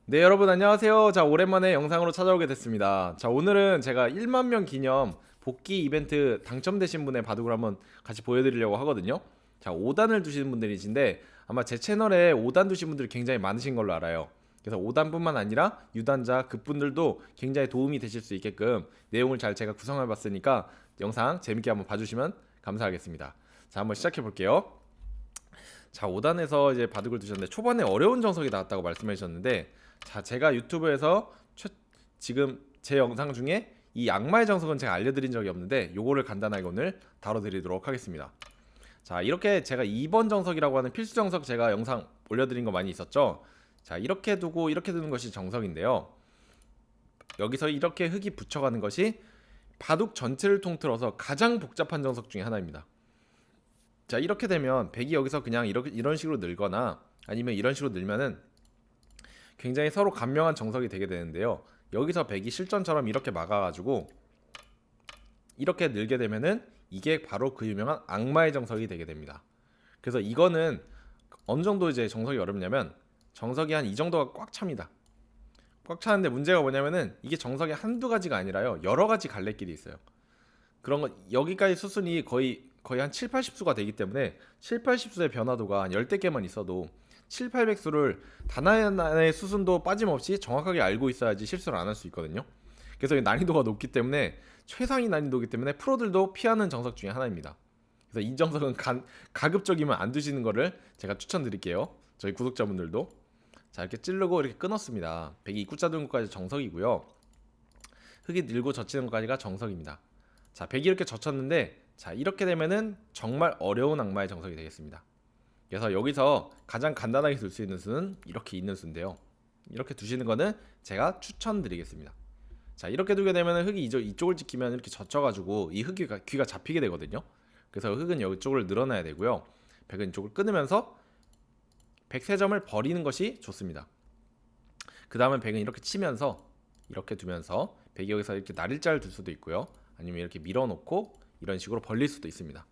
네, 여러분 안녕하세요. 자, 오랜만에 영상으로 찾아오게 됐습니다. 자, 오늘은 제가 1만 명 기념 복귀 이벤트 당첨되신 분의 바둑을 한번 같이 보여드리려고 하거든요. 자, 5단을 두시는 분들이신데 아마 제 채널에 5단 두신 분들이 굉장히 많으신 걸로 알아요. 그래서 5단뿐만 아니라 유단자 급분들도 굉장히 도움이 되실 수 있게끔 내용을 잘 제가 구성해 봤으니까 영상 재밌게 한번 봐주시면 감사하겠습니다. 자, 한번 시작해 볼게요. 자, 5단에서 이제 바둑을 두셨는데 초반에 어려운 정석이 나왔다고 말씀해 주셨는데, 자, 제가 유튜브에서 지금 제 영상 중에 이 악마의 정석은 제가 알려드린 적이 없는데 요거를 간단하게 오늘 다뤄드리도록 하겠습니다. 자, 이렇게 제가 2번 정석이라고 하는 필수 정석 제가 영상 올려드린 거 많이 있었죠. 자, 이렇게 두고 이렇게 두는 것이 정석인데요. 여기서 이렇게 흙이 붙여가는 것이 바둑 전체를 통틀어서 가장 복잡한 정석 중에 하나입니다. 자, 이렇게 되면 백이 여기서 그냥 이런 식으로 늘거나 아니면 이런 식으로 늘면은 굉장히 서로 간명한 정석이 되게 되는데요. 여기서 백이 실전처럼 이렇게 막아가지고 이렇게 늘게 되면은 이게 바로 그 유명한 악마의 정석이 되게 됩니다. 그래서 이거는 어느 정도 이제 정석이 어렵냐면 정석이 한 이 정도가 꽉 찹니다. 꽉 차는데 문제가 뭐냐면은 이게 정석이 한두 가지가 아니라요. 여러 가지 갈래길이 있어요. 그런 거 여기까지 수순이 거의 한 7, 80수가 되기 때문에 7, 80수의 변화도가 한 열댓 개만 있어도 7, 800수를 단 하나의 수순도 빠짐없이 정확하게 알고 있어야지 실수를 안 할 수 있거든요. 그래서 난이도가 높기 때문에 최상위 난이도이기 때문에 프로들도 피하는 정석 중에 하나입니다. 그래서 이 정석은 가급적이면 안 두시는 거를 제가 추천드릴게요. 저희 구독자분들도. 자, 이렇게 찌르고 이렇게 끊었습니다. 백이 입구자 두는 것까지 정석이고요. 흙이 늘고 젖히는 것까지가 정석입니다. 자, 백이 이렇게 젖혔는데, 자, 이렇게 되면은 정말 어려운 악마의 정석이 되겠습니다. 그래서 여기서 가장 간단하게 둘 수 있는 수는 이렇게 있는 수인데요. 이렇게 두시는 거는 제가 추천드리겠습니다. 자, 이렇게 두게 되면은 흙이 이쪽을 지키면 이렇게 젖혀가지고 이 흙이 귀가 잡히게 되거든요. 그래서 흙은 이쪽을 늘어놔야 되고요. 백은 이쪽을 끊으면서 백세점을 버리는 것이 좋습니다. 그 다음에 백은 이렇게 치면서 이렇게 두면서 백이 여기서 이렇게 날일자를 둘 수도 있고요. 아니면 이렇게 밀어놓고 이런 식으로 벌릴 수도 있습니다.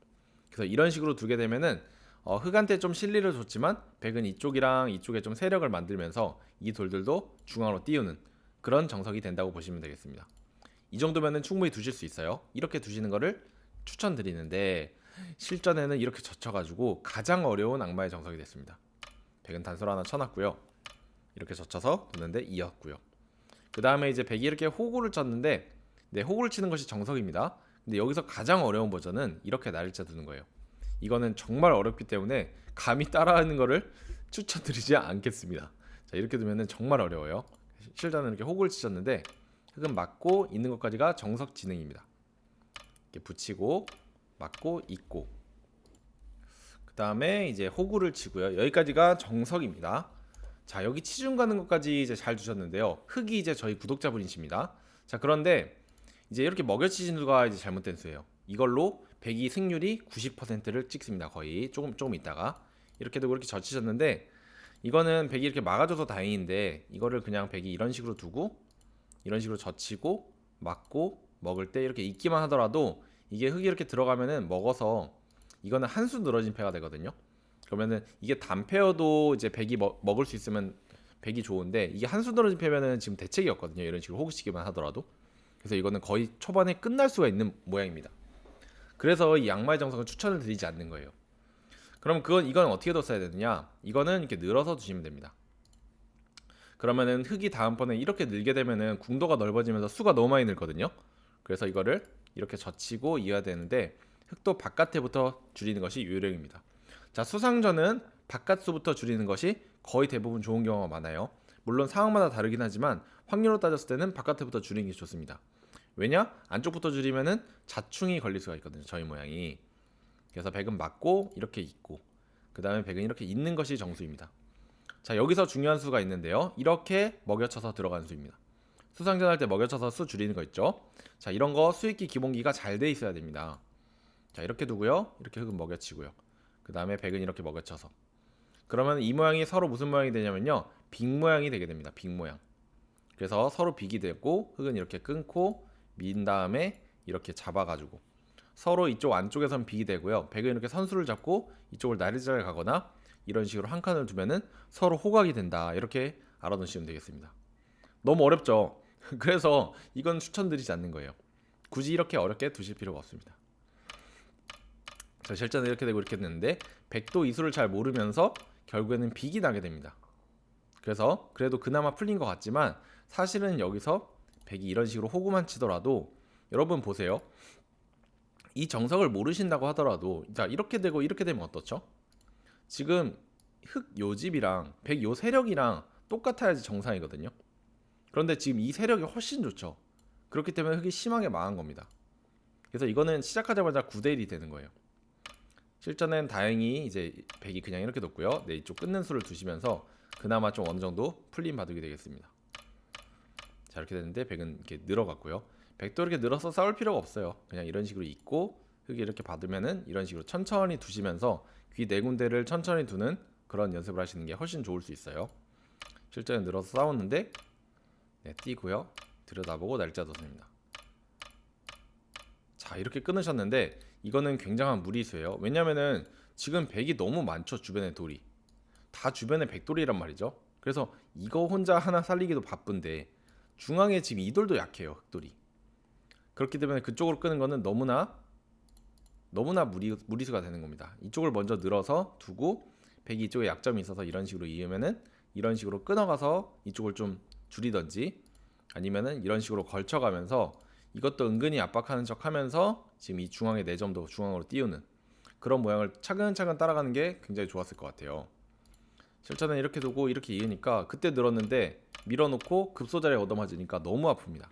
그래서 이런 식으로 두게 되면은 흑한테 좀 실리를 줬지만 백은 이쪽이랑 이쪽에 좀 세력을 만들면서 이 돌들도 중앙으로 띄우는 그런 정석이 된다고 보시면 되겠습니다. 이 정도면은 충분히 두실 수 있어요. 이렇게 두시는 거를 추천드리는데 실전에는 이렇게 젖혀가지고 가장 어려운 악마의 정석이 됐습니다. 백은 단sol 하나 쳐놨고요. 이렇게 젖혀서 두는데 이었고요. 그 다음에 이제 백이 이렇게 호구를 쳤는데, 네, 호구를 치는 것이 정석입니다. 근데 여기서 가장 어려운 버전은 이렇게 날일자 두는 거예요. 이거는 정말 어렵기 때문에 감히 따라하는 거를 추천드리지 않겠습니다. 자, 이렇게 두면은 정말 어려워요. 실전은 이렇게 호구를 치셨는데 흙은 맞고 있는 것까지가 정석 지능입니다. 이렇게 붙이고 맞고 있고, 그 다음에 이제 호구를 치고요. 여기까지가 정석입니다. 자, 여기 치중 가는 것까지 이제 잘 두셨는데요. 흙이 이제 저희 구독자분이십니다. 자, 그런데 이제 이렇게 먹여치신 수가 이제 잘못된 수예요. 이걸로 백이 승률이 90%를 찍습니다. 거의 조금 있다가 이렇게 되고 이렇게 젖히셨는데, 이거는 백이 이렇게 막아줘서 다행인데 이거를 그냥 백이 이런 식으로 두고 이런 식으로 젖히고 막고 먹을 때 이렇게 있기만 하더라도 이게 흙이 이렇게 들어가면은 먹어서 이거는 한 수 늘어진 패가 되거든요. 그러면은 이게 단패여도 이제 백이 먹을 수 있으면 백이 좋은데, 이게 한 수 늘어진 패면은 지금 대책이 없거든요. 이런 식으로 호구치기만 하더라도. 그래서 이거는 거의 초반에 끝날 수가 있는 모양입니다. 그래서 이 양마의 정석은 추천을 드리지 않는 거예요. 그럼 이건 어떻게 뒀어야 되느냐? 이거는 이렇게 늘어서 두시면 됩니다. 그러면은 흙이 다음번에 이렇게 늘게 되면은 궁도가 넓어지면서 수가 너무 많이 늘거든요. 그래서 이거를 이렇게 젖히고 이어야 되는데 흙도 바깥에부터 줄이는 것이 요령입니다. 자, 수상전은 바깥수부터 줄이는 것이 거의 대부분 좋은 경우가 많아요. 물론 상황마다 다르긴 하지만 확률로 따졌을 때는 바깥에부터 줄이는 게 좋습니다. 왜냐? 안쪽부터 줄이면은 자충이 걸릴 수가 있거든요. 저희 모양이. 그래서 백은 맞고 이렇게 있고, 그 다음에 백은 이렇게 있는 것이 정수입니다. 자, 여기서 중요한 수가 있는데요. 이렇게 먹여쳐서 들어간 수입니다. 수상전 할 때 먹여쳐서 수 줄이는 거 있죠. 자, 이런 거 수익기 기본기가 잘 돼 있어야 됩니다. 자, 이렇게 두고요. 이렇게 흙은 먹여치고요. 그 다음에 백은 이렇게 먹여쳐서. 그러면 이 모양이 서로 무슨 모양이 되냐면요. 빅 모양이 되게 됩니다. 빅 모양. 그래서 서로 빅이 되고 흙은 이렇게 끊고 민 다음에 이렇게 잡아가지고 서로 이쪽 안쪽에선 빅이 되고요. 백은 이렇게 선수를 잡고 이쪽을 나리자를 가거나 이런 식으로 한 칸을 두면은 서로 호각이 된다. 이렇게 알아두시면 되겠습니다. 너무 어렵죠? 그래서 이건 추천드리지 않는 거예요. 굳이 이렇게 어렵게 두실 필요가 없습니다. 자, 실전에 이렇게 되고 이렇게 됐는데 백도 이수를 잘 모르면서 결국에는 빅이 나게 됩니다. 그래서 그래도 그나마 풀린 것 같지만 사실은 여기서 백이 이런 식으로 호구만 치더라도 여러분 보세요. 이 정석을 모르신다고 하더라도 자 이렇게 되고 이렇게 되면 어떻죠? 지금 흑 요집이랑 백 요 세력이랑 똑같아야지 정상이거든요. 그런데 지금 이 세력이 훨씬 좋죠. 그렇기 때문에 흑이 심하게 망한 겁니다. 그래서 이거는 시작하자마자 9대1이 되는 거예요. 실전엔 다행히 이제 백이 그냥 이렇게 뒀고요. 네, 이쪽 끊는 수를 두시면서 그나마 좀 어느 정도 풀린 바둑이 되겠습니다. 자, 이렇게 됐는데 백은 이렇게 늘어갔고요. 백도 이렇게 늘어서 싸울 필요가 없어요. 그냥 이런 식으로 있고 흑이 이렇게 받으면은 이런 식으로 천천히 두시면서 귀 네 군데를 천천히 두는 그런 연습을 하시는 게 훨씬 좋을 수 있어요. 실전에 늘어서 싸웠는데 네, 띄고요. 들여다보고 날짜 뒀습니다. 자, 이렇게 끊으셨는데 이거는 굉장한 무리수예요. 왜냐면은 지금 백이 너무 많죠. 주변에 돌이 다 주변에 백돌이란 말이죠. 그래서 이거 혼자 하나 살리기도 바쁜데 중앙에 지금 이 돌도 약해요. 흑돌이. 그렇기 때문에 그쪽으로 끄는 거는 너무나 무리수가 되는 겁니다. 이쪽을 먼저 늘어서 두고 백이 이쪽에 약점이 있어서 이런 식으로 이으면은 이런 식으로 끊어가서 이쪽을 좀 줄이던지 아니면은 이런 식으로 걸쳐가면서 이것도 은근히 압박하는 척 하면서 지금 이 중앙의 4점도 중앙으로 띄우는 그런 모양을 차근차근 따라가는 게 굉장히 좋았을 것 같아요. 실전에 이렇게 두고 이렇게 이으니까 그때 늘었는데 밀어놓고 급소자리에 얻어맞으니까 너무 아픕니다.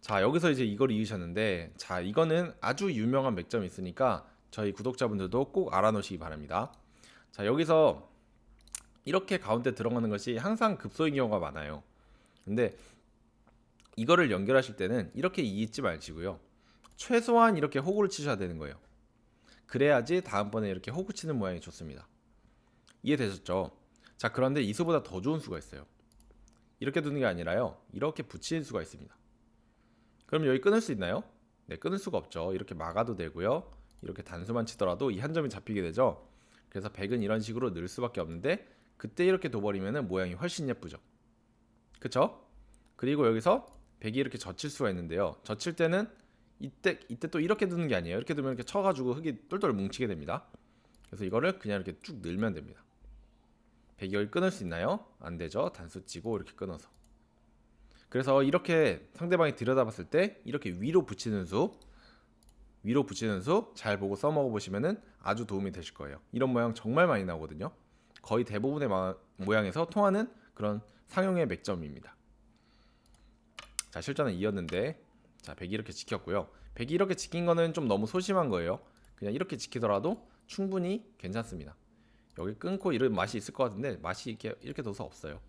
자, 여기서 이제 이걸 이으셨는데 자, 이거는 아주 유명한 맥점이 있으니까 저희 구독자분들도 꼭 알아놓으시기 바랍니다. 자, 여기서 이렇게 가운데 들어가는 것이 항상 급소인 경우가 많아요. 근데 이거를 연결하실 때는 이렇게 이있지 마시고요. 최소한 이렇게 호구를 치셔야 되는 거예요. 그래야지 다음번에 이렇게 호구 치는 모양이 좋습니다. 이해되셨죠? 자, 그런데 이 수보다 더 좋은 수가 있어요. 이렇게 두는 게 아니라요. 이렇게 붙이는 수가 있습니다. 그럼 여기 끊을 수 있나요? 네, 끊을 수가 없죠. 이렇게 막아도 되고요. 이렇게 단수만 치더라도 이 한 점이 잡히게 되죠. 그래서 백은 이런 식으로 늘 수밖에 없는데 그때 이렇게 둬버리면 모양이 훨씬 예쁘죠. 그쵸? 그리고 여기서 백이 이렇게 젖힐 수가 있는데요. 젖힐 때는 이때 또 이렇게 두는 게 아니에요. 이렇게 두면 이렇게 쳐가지고 흙이 똘똘 뭉치게 됩니다. 그래서 이거를 그냥 이렇게 쭉 늘면 됩니다. 백이 여기 끊을 수 있나요? 안 되죠. 단수 치고 이렇게 끊어서. 그래서 이렇게 상대방이 들여다봤을 때 이렇게 위로 붙이는 수 잘 보고 써먹어 보시면은 아주 도움이 되실 거예요. 이런 모양 정말 많이 나오거든요. 거의 대부분의 모양에서 통하는 그런 상용의 맥점입니다. 자, 실전은 이었는데 자, 백이 이렇게 지켰고요. 백이 이렇게 지킨 거는 좀 너무 소심한 거예요. 그냥 이렇게 지키더라도 충분히 괜찮습니다. 여기 끊고 이런 맛이 있을 것 같은데 맛이 이렇게 둬서 없어요.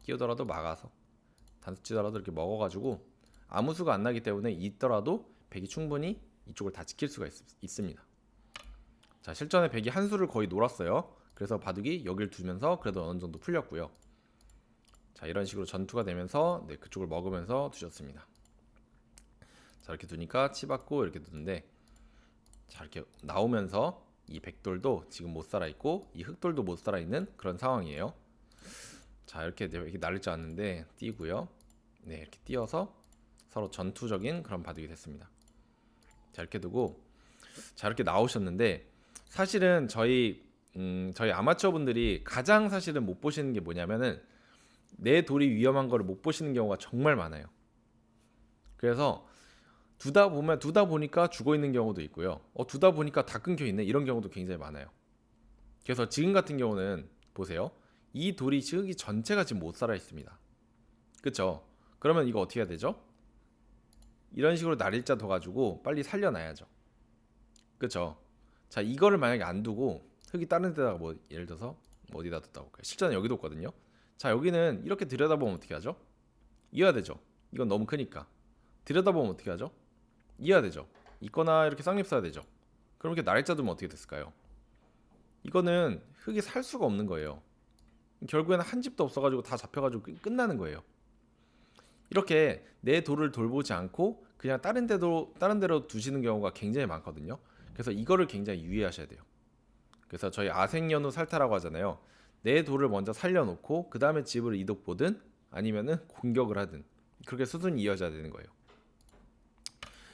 끼우더라도 막아서 단수 치더라도 이렇게 먹어가지고 아무 수가 안 나기 때문에 있더라도 백이 충분히 이쪽을 다 지킬 수가 있습니다. 자, 실전에 백이 한 수를 거의 놀았어요. 그래서 바둑이 여길 두면서 그래도 어느 정도 풀렸고요. 자, 이런 식으로 전투가 되면서 네, 그쪽을 먹으면서 두셨습니다. 자, 이렇게 두니까 치받고 이렇게 두는데 자, 이렇게 나오면서 이 백돌도 지금 못 살아있고 이 흑돌도 못 살아있는 그런 상황이에요. 자, 이렇게 날리지 않는데 띄고요. 네, 이렇게 띄어서 서로 전투적인 그런 바둑이 됐습니다. 자, 이렇게 두고 자, 이렇게 나오셨는데 사실은 저희 아마추어 분들이 가장 사실은 못 보시는 게 뭐냐면은 내 돌이 위험한 거를 못 보시는 경우가 정말 많아요. 그래서 두다 보니까 죽어 있는 경우도 있고요. 두다 보니까 다 끊겨 있네 이런 경우도 굉장히 많아요. 그래서 지금 같은 경우는 보세요. 이 돌이 흑이 전체가 지금 못 살아 있습니다. 그쵸? 그러면 이거 어떻게 해야 되죠? 이런 식으로 날일자 둬가지고 빨리 살려놔야죠. 그쵸? 자, 이거를 만약에 안 두고 흑이 다른 데다가 뭐 예를 들어서 어디다 뒀다 볼까요? 실전에 여기 뒀거든요. 자, 여기는 이렇게 들여다보면 어떻게 하죠? 이어야 되죠. 이건 너무 크니까. 들여다보면 어떻게 하죠? 이어야 되죠. 있거나 이렇게 쌍립 써야 되죠. 그럼 이렇게 날짜 두면 어떻게 됐을까요? 이거는 흑이 살 수가 없는 거예요. 결국에는 한 집도 없어가지고 다 잡혀가지고 끝나는 거예요. 이렇게 내 돌을 돌보지 않고 그냥 다른 데로 두시는 경우가 굉장히 많거든요. 그래서 이거를 굉장히 유의하셔야 돼요. 그래서 저희 아생연우 살타라고 하잖아요. 내 돌을 먼저 살려놓고 그 다음에 집을 이득 보든 아니면은 공격을 하든 그렇게 수순이 이어져야 되는 거예요.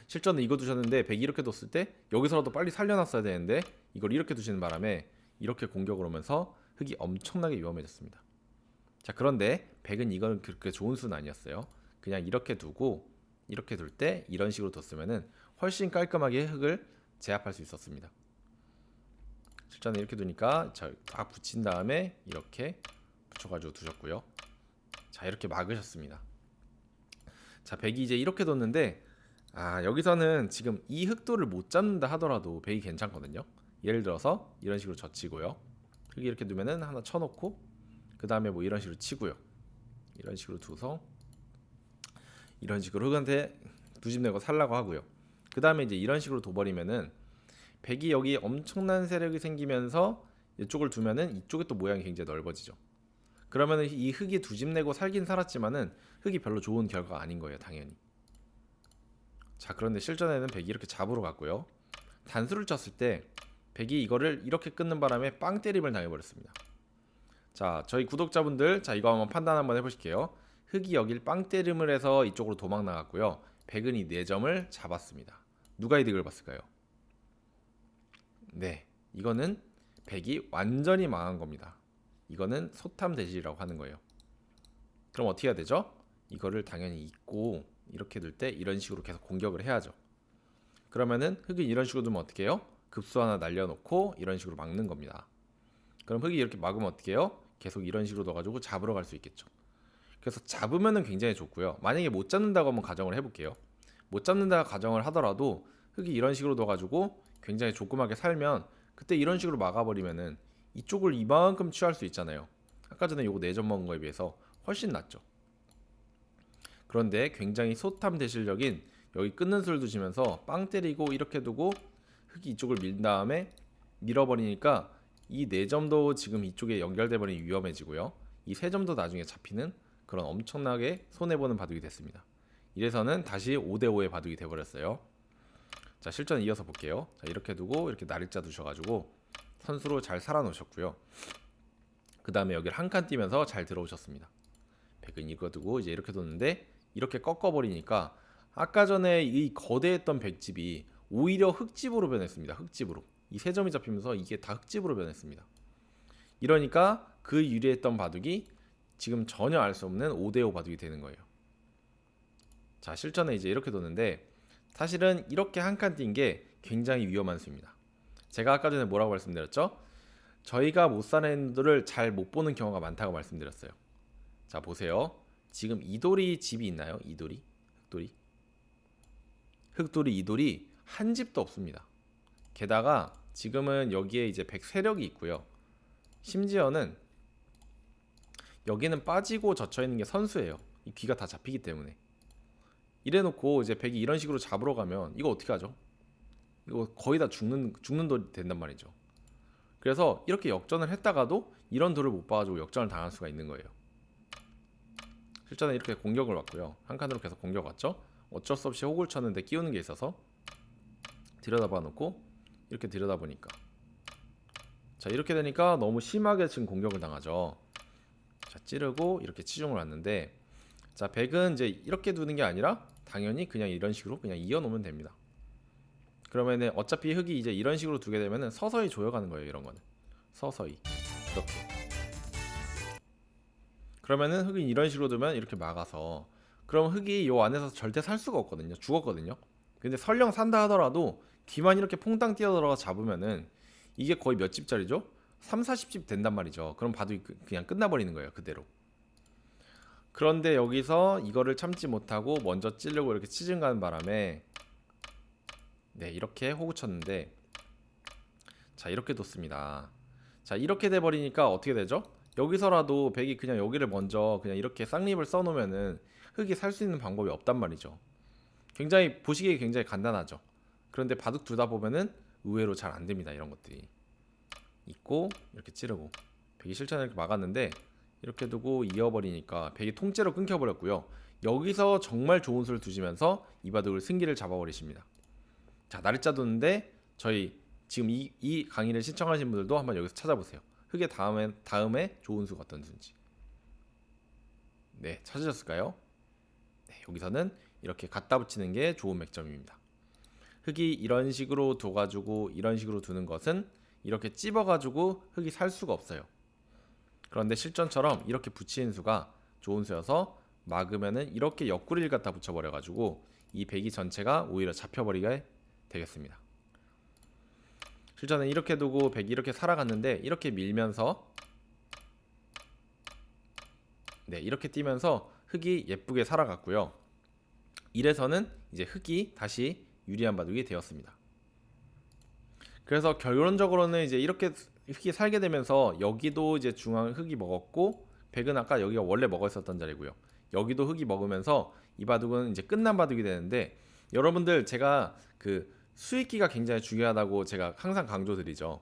실전은 이거 두셨는데 백이 이렇게 뒀을 때 여기서라도 빨리 살려놨어야 되는데 이걸 이렇게 두시는 바람에 이렇게 공격을 오면서 흙이 엄청나게 위험해졌습니다. 자, 그런데 백은 이건 그렇게 좋은 수는 아니었어요. 그냥 이렇게 두고 이렇게 둘 때 이런 식으로 뒀으면은 훨씬 깔끔하게 흙을 제압할 수 있었습니다. 실전에 이렇게 두니까 딱 붙인 다음에 이렇게 붙여가지고 두셨고요. 자, 이렇게 막으셨습니다. 자, 백이 이제 이렇게 뒀는데 여기서는 지금 이 흑도를 못 잡는다 하더라도 백이 괜찮거든요. 예를 들어서 이런 식으로 젖히고요. 흙이 이렇게 두면은 하나 쳐놓고 그 다음에 뭐 이런 식으로 치고요. 이런 식으로 두서 이런 식으로 흙한테 두 집 내고 살라고 하고요. 그 다음에 이제 이런 식으로 둬버리면은 백이 여기 엄청난 세력이 생기면서 이쪽을 두면은 이쪽에 또 모양이 굉장히 넓어지죠. 그러면은 이 흙이 두 집 내고 살긴 살았지만은 흙이 별로 좋은 결과가 아닌 거예요, 당연히. 자, 그런데 실전에는 백이 이렇게 잡으러 갔고요. 단수를 쳤을 때 백이 이거를 이렇게 끊는 바람에 빵 때림을 당해버렸습니다. 자, 저희 구독자분들, 자, 이거 한번 판단 한번 해보실게요. 흙이 여길 빵 때림을 해서 이쪽으로 도망 나갔고요. 백은 이 4점을 잡았습니다. 누가 이득을 봤을까요? 네, 이거는 백이 완전히 망한 겁니다. 이거는 소탐대실이라고 하는 거예요. 그럼 어떻게 해야 되죠? 이거를 당연히 잊고 이렇게 둘 때 이런 식으로 계속 공격을 해야죠. 그러면은 흙이 이런 식으로 두면 어떻게 해요? 급수 하나 날려놓고 이런 식으로 막는 겁니다. 그럼 흙이 이렇게 막으면 어떻게 해요? 계속 이런 식으로 넣어가지고 잡으러 갈 수 있겠죠. 그래서 잡으면은 굉장히 좋고요. 만약에 못 잡는다고 한번 가정을 해볼게요. 못 잡는다 가정을 하더라도 흙이 이런 식으로 넣어가지고 굉장히 조그맣게 살면 그때 이런 식으로 막아버리면은 이쪽을 이만큼 취할 수 있잖아요. 아까 전에 요거 4점 먹은 거에 비해서 훨씬 낫죠. 그런데 굉장히 소탐대실적인 여기 끊는 수를 두시면서 빵 때리고 이렇게 두고 흙이 이쪽을 밀 다음에 밀어버리니까 이 4점도 지금 이쪽에 연결돼 버리니 위험해지고요. 이 3점도 나중에 잡히는 그런 엄청나게 손해보는 바둑이 됐습니다. 이래서는 다시 5대5의 바둑이 돼버렸어요. 자, 실전 이어서 볼게요. 자, 이렇게 두고 이렇게 날짜 두셔가지고 선수로 잘 살아놓으셨고요. 그 다음에 여기를 한 칸 뛰면서 잘 들어오셨습니다. 백은 이거 두고 이제 이렇게 뒀는데 이렇게 꺾어버리니까 아까 전에 이 거대했던 백집이 오히려 흙집으로 변했습니다. 흙집으로. 이 3점이 잡히면서 이게 다 흙집으로 변했습니다. 이러니까 그 유리했던 바둑이 지금 전혀 알 수 없는 5대5 바둑이 되는 거예요. 자, 실전에 이제 이렇게 뒀는데 사실은 이렇게 한 칸 뛴 게 굉장히 위험한 수입니다. 제가 아까 전에 뭐라고 말씀드렸죠? 저희가 못 사는 핸들을 잘 못 보는 경우가 많다고 말씀드렸어요. 자, 보세요. 지금 이돌이 집이 있나요? 이돌이? 흑돌이? 흑돌이 이돌이 한 집도 없습니다. 게다가 지금은 여기에 이제 백 세력이 있고요. 심지어는 여기는 빠지고 젖혀 있는 게 선수예요. 이 귀가 다 잡히기 때문에. 이래놓고 이제 백이 이런 식으로 잡으러 가면 이거 어떻게 하죠? 이거 거의 다 죽는 돌이 된단 말이죠. 그래서 이렇게 역전을 했다가도 이런 돌을 못 봐가지고 역전을 당할 수가 있는 거예요. 실전에 이렇게 공격을 왔고요. 한 칸으로 계속 공격 왔죠. 어쩔 수 없이 호구를 쳤는데 끼우는 게 있어서 들여다봐 놓고 이렇게 들여다보니까 자, 이렇게 되니까 너무 심하게 지금 공격을 당하죠. 자, 찌르고 이렇게 치중을 왔는데 자, 백은 이제 이렇게 두는 게 아니라 당연히 그냥 이런 식으로 그냥 이어놓으면 됩니다. 그러면은 어차피 흙이 이제 이런 식으로 두게 되면은 서서히 조여가는 거예요. 이런 거는 서서히 이렇게. 그러면은 흙이 이런 식으로 두면 이렇게 막아서 그럼 흙이 요 안에서 절대 살 수가 없거든요. 죽었거든요. 근데 설령 산다 하더라도 귀만 이렇게 퐁당 뛰어들어가 잡으면은 이게 거의 몇 집짜리죠? 3, 40집 된단 말이죠. 그럼 바둑이 그냥 끝나버리는 거예요. 그대로. 그런데 여기서 이거를 참지 못하고 먼저 찌르고 이렇게 치증 가는 바람에 네, 이렇게 호구 쳤는데 자, 이렇게 뒀습니다. 자, 이렇게 돼버리니까 어떻게 되죠? 여기서라도 백이 그냥 여기를 먼저 그냥 이렇게 쌍립을 써놓으면은 흙이 살 수 있는 방법이 없단 말이죠. 굉장히 보시기에 굉장히 간단하죠. 그런데 바둑 두다 보면은 의외로 잘 안 됩니다. 이런 것들이 있고 이렇게 찌르고 백이 실전에 이렇게 막았는데 이렇게 두고 이어버리니까 백이 통째로 끊겨버렸고요. 여기서 정말 좋은 수를 두시면서 이 바둑을 승기를 잡아버리십니다. 자, 날짜 두는데 저희 지금 이 강의를 신청하신 분들도 한번 여기서 찾아보세요. 흙의 다음에 좋은 수가 어떤 수인지. 네, 찾으셨을까요? 네, 여기서는 이렇게 갖다 붙이는 게 좋은 맥점입니다. 흙이 이런 식으로 둬가지고 이런 식으로 두는 것은 이렇게 찝어가지고 흙이 살 수가 없어요. 그런데 실전처럼 이렇게 붙이는 수가 좋은 수여서 막으면은 이렇게 옆구리를 갖다 붙여버려가지고 이 배기 전체가 오히려 잡혀버리게 되겠습니다. 실전에 이렇게 두고 백이 이렇게 살아갔는데 이렇게 밀면서 네, 이렇게 뛰면서 흙이 예쁘게 살아갔고요. 이래서는 이제 흙이 다시 유리한 바둑이 되었습니다. 그래서 결론적으로는 이제 이렇게 흙이 살게 되면서 여기도 이제 중앙 흙이 먹었고 백은 아까 여기가 원래 먹어 있었던 자리고요. 여기도 흙이 먹으면서 이 바둑은 이제 끝난 바둑이 되는데 여러분들 제가 그 수익기가 굉장히 중요하다고 제가 항상 강조드리죠.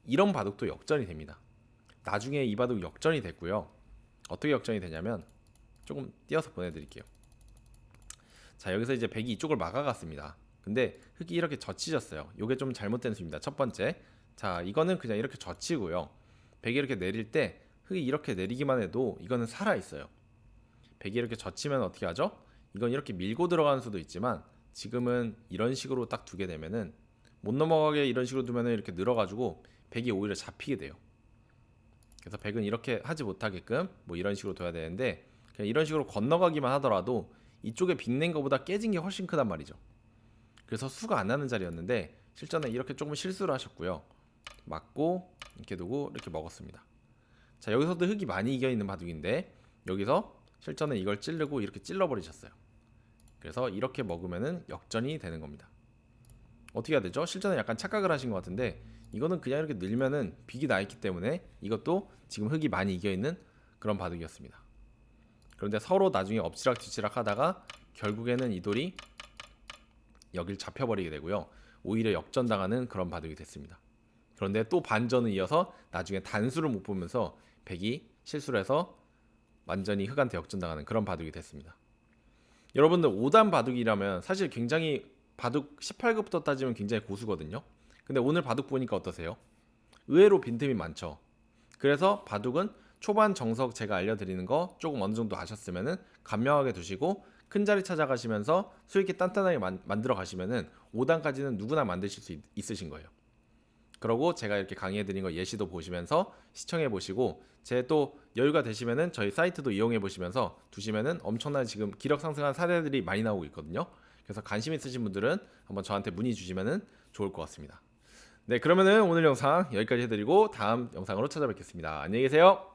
이런 바둑도 역전이 됩니다. 나중에 이 바둑 역전이 됐고요. 어떻게 역전이 되냐면 조금 띄어서 보내드릴게요. 자, 여기서 이제 백이 이쪽을 막아갔습니다. 근데 흙이 이렇게 젖히졌어요. 이게 좀 잘못된 수입니다. 첫 번째, 자, 이거는 그냥 이렇게 젖히고요. 백이 이렇게 내릴 때 흙이 이렇게 내리기만 해도 이거는 살아있어요. 백이 이렇게 젖히면 어떻게 하죠? 이건 이렇게 밀고 들어가는 수도 있지만 지금은 이런 식으로 딱 두게 되면은 못 넘어가게 이런 식으로 두면은 이렇게 늘어가지고 백이 오히려 잡히게 돼요. 그래서 백은 이렇게 하지 못하게끔 뭐 이런 식으로 둬야 되는데 그냥 이런 식으로 건너가기만 하더라도 이쪽에 빅낸 것보다 깨진 게 훨씬 크단 말이죠. 그래서 수가 안 나는 자리였는데 실전에 이렇게 조금 실수를 하셨고요. 맞고 이렇게 두고 이렇게 먹었습니다. 자, 여기서도 흙이 많이 이겨있는 바둑인데 여기서 실전에 이걸 찌르고 이렇게 찔러버리셨어요. 그래서 이렇게 먹으면은 역전이 되는 겁니다. 어떻게 해야 되죠? 실전에 약간 착각을 하신 것 같은데 이거는 그냥 이렇게 늘면은 빅이 나 있기 때문에 이것도 지금 흙이 많이 이겨있는 그런 바둑이었습니다. 그런데 서로 나중에 엎치락 뒤치락 하다가 결국에는 이 돌이 여길 잡혀버리게 되고요. 오히려 역전당하는 그런 바둑이 됐습니다. 그런데 또 반전을 이어서 나중에 단수를 못 보면서 백이 실수를 해서 완전히 흙한테 역전당하는 그런 바둑이 됐습니다. 여러분들 5단 바둑이라면 사실 굉장히 바둑 18급부터 따지면 굉장히 고수거든요. 근데 오늘 바둑 보니까 어떠세요? 의외로 빈틈이 많죠. 그래서 바둑은 초반 정석 제가 알려드리는 거 조금 어느 정도 아셨으면은 간명하게 두시고 큰 자리 찾아가시면서 수익기 단단하게 만들어 가시면은 5단까지는 누구나 만드실 수 있으신 거예요. 그러고 제가 이렇게 강의해드린 거 예시도 보시면서 시청해 보시고 제 또 여유가 되시면은 저희 사이트도 이용해 보시면서 두시면은 엄청난 지금 기력 상승한 사례들이 많이 나오고 있거든요. 그래서 관심 있으신 분들은 한번 저한테 문의 주시면은 좋을 것 같습니다. 네, 그러면은 오늘 영상 여기까지 해드리고 다음 영상으로 찾아뵙겠습니다. 안녕히 계세요.